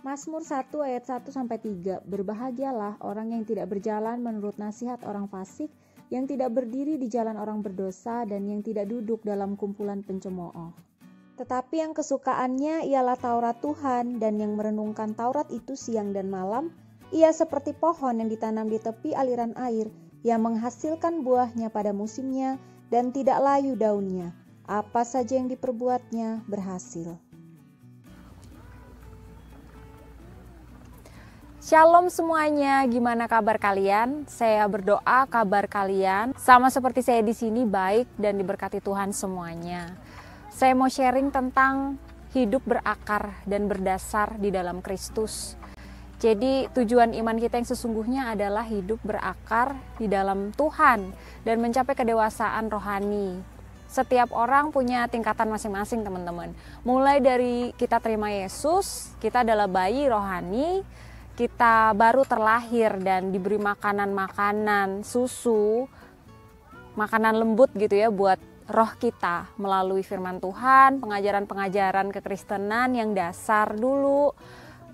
Mazmur 1 ayat 1-3, berbahagialah orang yang tidak berjalan menurut nasihat orang fasik, yang tidak berdiri di jalan orang berdosa, dan yang tidak duduk dalam kumpulan pencemooh. Tetapi yang kesukaannya ialah Taurat Tuhan, dan yang merenungkan Taurat itu siang dan malam, ia seperti pohon yang ditanam di tepi aliran air, yang menghasilkan buahnya pada musimnya, dan tidak layu daunnya. Apa saja yang diperbuatnya berhasil. Shalom semuanya, gimana kabar kalian? Saya berdoa kabar kalian sama seperti saya di sini baik dan diberkati Tuhan semuanya. Saya mau sharing tentang hidup berakar dan berdasar di dalam Kristus. Jadi tujuan iman kita yang sesungguhnya adalah hidup berakar di dalam Tuhan dan mencapai kedewasaan rohani. Setiap orang punya tingkatan masing-masing, teman-teman. Mulai dari kita terima Yesus, kita adalah bayi rohani, kita baru terlahir dan diberi makanan-makanan, susu, makanan lembut gitu ya buat roh kita melalui firman Tuhan, pengajaran-pengajaran kekristenan yang dasar dulu.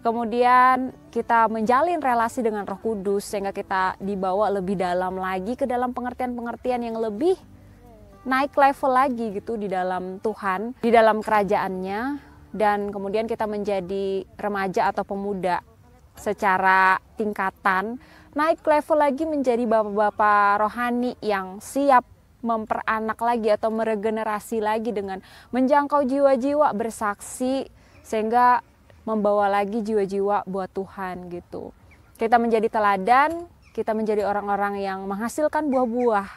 Kemudian kita menjalin relasi dengan Roh Kudus sehingga kita dibawa lebih dalam lagi ke dalam pengertian-pengertian yang lebih naik level lagi gitu di dalam Tuhan, di dalam kerajaannya. Dan kemudian kita menjadi remaja atau pemuda secara tingkatan, naik level lagi menjadi bapak-bapak rohani yang siap memperanak lagi atau meregenerasi lagi dengan menjangkau jiwa-jiwa, bersaksi sehingga membawa lagi jiwa-jiwa buat Tuhan gitu. Kita menjadi teladan, kita menjadi orang-orang yang menghasilkan buah-buah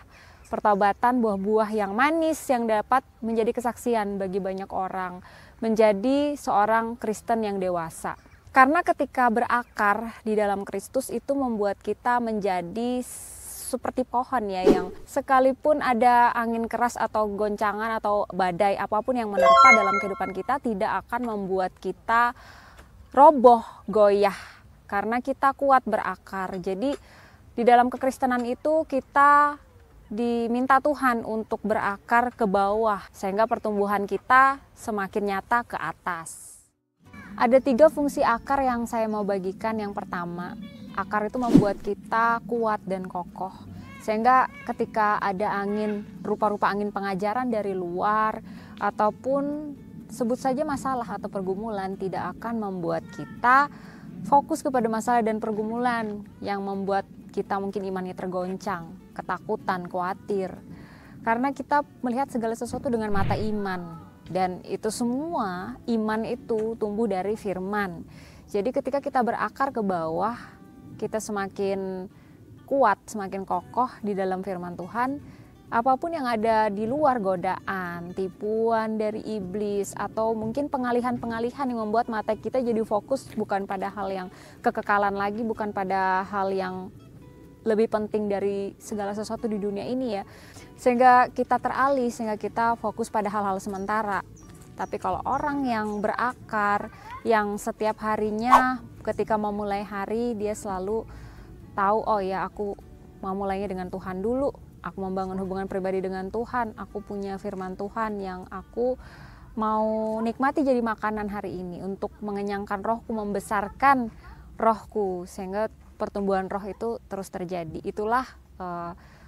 pertobatan, buah-buah yang manis yang dapat menjadi kesaksian bagi banyak orang, menjadi seorang Kristen yang dewasa. Karena ketika berakar di dalam Kristus itu membuat kita menjadi seperti pohon ya, yang sekalipun ada angin keras atau goncangan atau badai apapun yang menerpa dalam kehidupan kita tidak akan membuat kita roboh, goyah, karena kita kuat berakar. Jadi di dalam kekristenan itu kita diminta Tuhan untuk berakar ke bawah sehingga pertumbuhan kita semakin nyata ke atas. Ada 3 fungsi akar yang saya mau bagikan. Yang pertama, akar itu membuat kita kuat dan kokoh. Sehingga ketika ada angin, rupa-rupa angin pengajaran dari luar, ataupun sebut saja masalah atau pergumulan, tidak akan membuat kita fokus kepada masalah dan pergumulan yang membuat kita mungkin imannya tergoncang, ketakutan, khawatir. Karena kita melihat segala sesuatu dengan mata iman. Dan itu semua, iman itu tumbuh dari firman. Jadi ketika kita berakar ke bawah, kita semakin kuat, semakin kokoh di dalam firman Tuhan. Apapun yang ada di luar, godaan, tipuan dari iblis, atau mungkin pengalihan-pengalihan yang membuat mata kita jadi fokus bukan pada hal yang kekekalan lagi, bukan pada hal yang lebih penting dari segala sesuatu di dunia ini ya, sehingga kita teralih, sehingga kita fokus pada hal-hal sementara. Tapi kalau orang yang berakar, yang setiap harinya ketika memulai hari dia selalu tahu, oh ya aku mau mulainya dengan Tuhan dulu, aku membangun hubungan pribadi dengan Tuhan, aku punya firman Tuhan yang aku mau nikmati jadi makanan hari ini untuk mengenyangkan rohku, membesarkan rohku sehingga pertumbuhan roh itu terus terjadi. Itulah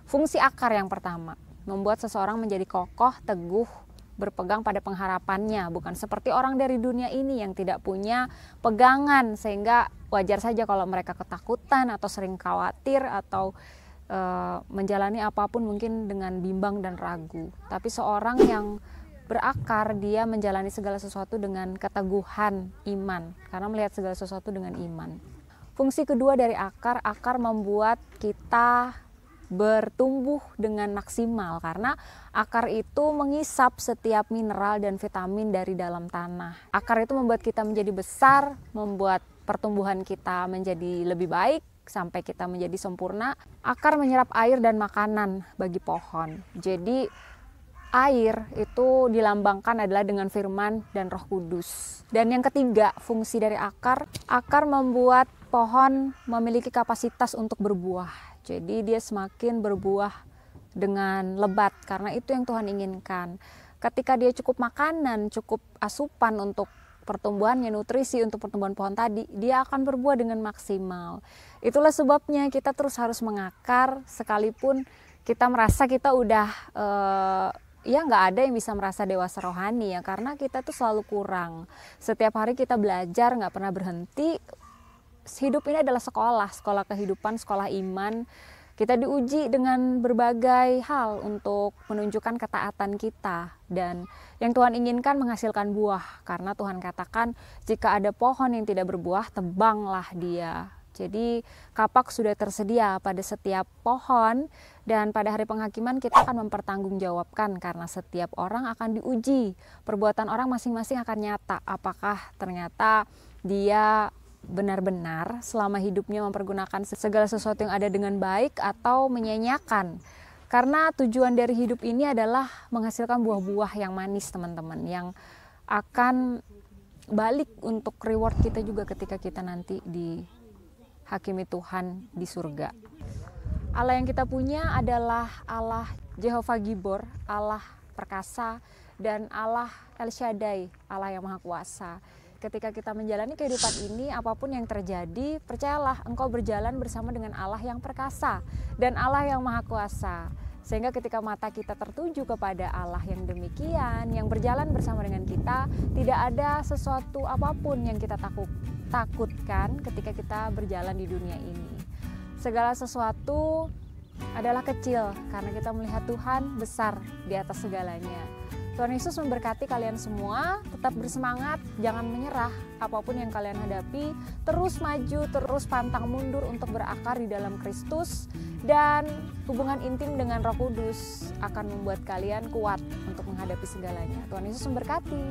fungsi akar yang pertama, membuat seseorang menjadi kokoh, teguh, berpegang pada pengharapannya, bukan seperti orang dari dunia ini yang tidak punya pegangan, sehingga wajar saja kalau mereka ketakutan atau sering khawatir atau menjalani apapun mungkin dengan bimbang dan ragu. Tapi seorang yang berakar, dia menjalani segala sesuatu dengan keteguhan iman, karena melihat segala sesuatu dengan iman. Fungsi kedua dari akar, akar membuat kita bertumbuh dengan maksimal karena akar itu mengisap setiap mineral dan vitamin dari dalam tanah. Akar itu membuat kita menjadi besar, membuat pertumbuhan kita menjadi lebih baik sampai kita menjadi sempurna. Akar menyerap air dan makanan bagi pohon. Jadi air itu dilambangkan adalah dengan firman dan Roh Kudus. Dan yang ketiga, fungsi dari akar, akar membuat pohon memiliki kapasitas untuk berbuah. Jadi dia semakin berbuah dengan lebat karena itu yang Tuhan inginkan. Ketika dia cukup makanan, cukup asupan untuk pertumbuhannya, nutrisi untuk pertumbuhan pohon tadi, dia akan berbuah dengan maksimal. Itulah sebabnya kita terus harus mengakar, sekalipun kita merasa kita udah ya nggak ada yang bisa merasa dewasa rohani ya, karena kita tuh selalu kurang. Setiap hari kita belajar, nggak pernah berhenti. Hidup ini adalah sekolah kehidupan, sekolah iman. Kita diuji dengan berbagai hal untuk menunjukkan ketaatan kita, dan yang Tuhan inginkan menghasilkan buah, karena Tuhan katakan jika ada pohon yang tidak berbuah, tebanglah dia. Jadi kapak sudah tersedia pada setiap pohon, dan pada hari penghakiman kita akan mempertanggungjawabkan, karena setiap orang akan diuji. Perbuatan orang masing-masing akan nyata, apakah ternyata dia benar-benar selama hidupnya mempergunakan segala sesuatu yang ada dengan baik atau menyanyiakan. Karena tujuan dari hidup ini adalah menghasilkan buah-buah yang manis, teman-teman, yang akan balik untuk reward kita juga ketika kita nanti dihakimi Tuhan di surga. Allah yang kita punya adalah Allah Jehovah Gibor, Allah perkasa, dan Allah El Shaddai, Allah yang maha kuasa. Ketika kita menjalani kehidupan ini, apapun yang terjadi, percayalah engkau berjalan bersama dengan Allah yang perkasa dan Allah yang maha kuasa. Sehingga ketika mata kita tertuju kepada Allah yang demikian, yang berjalan bersama dengan kita, tidak ada sesuatu apapun yang kita takutkan ketika kita berjalan di dunia ini. Segala sesuatu adalah kecil karena kita melihat Tuhan besar di atas segalanya. Tuhan Yesus memberkati kalian semua, tetap bersemangat, jangan menyerah. Apapun yang kalian hadapi, terus maju, terus pantang mundur untuk berakar di dalam Kristus. Dan hubungan intim dengan Roh Kudus akan membuat kalian kuat untuk menghadapi segalanya. Tuhan Yesus memberkati.